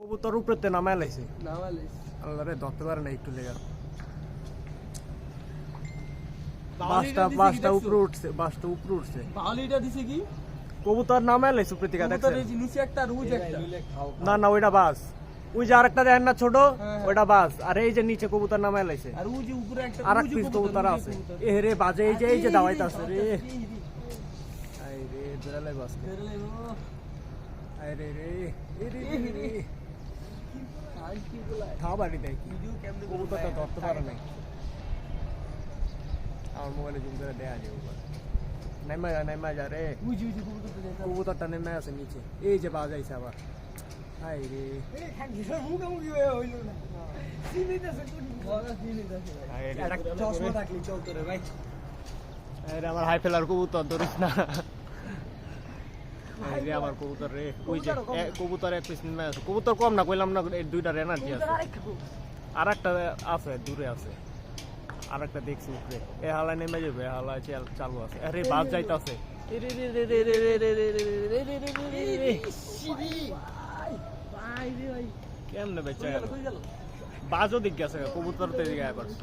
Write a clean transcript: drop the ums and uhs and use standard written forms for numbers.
কবুতর উপরেতে নামায় লাইছে আল্লাহ রে ধরতে পারে না একটু লেগা বাসটা উপরে উঠছে বালিটা দিছে কি কবুতর নামায় লাইছে উপরে থেকে দেখছেন কবুতরের নিচে একটা রুজ একটা না না ওইটা বাস ওই যে আরেকটা দেখেন না ছোট ওইটা বাস আর এই যে নিচে কবুতর নামায় লাইছে আর ওই যে উপরে একটা আর এক পিস কবুতর আছে এ রে বাজে এই যে দাওয়াইতাছে রে আই রে জরালাই বাস আই রে রে এ রে রে খাবারই দেয় কি কবুতরটা ধরতে পারে নাই আমার মোবাইলে জুম করে দেয়া যায় নেমা যা রে কবুতরটা নেমে আছে নিচে এই যে বাজাইছে আবার হাই রে আমার হাই ফেলার কবুতর ধরিস না আমার কবুতর রে ওই যে কবুতর এক পিস নেমে আছে কবুতর কম না কইলাম না দুইটা এনার্জি আছে আর একটা আছে দূরে আছে আর একটা দেখছি উপরে এ হালায় নেমে যাবে এ হালায় চালু আছে আরে বাস যাইতাছে কেমনে বেচা গেল বাজও দিক গেছে কবুতর তো এদিকে আয় পারছে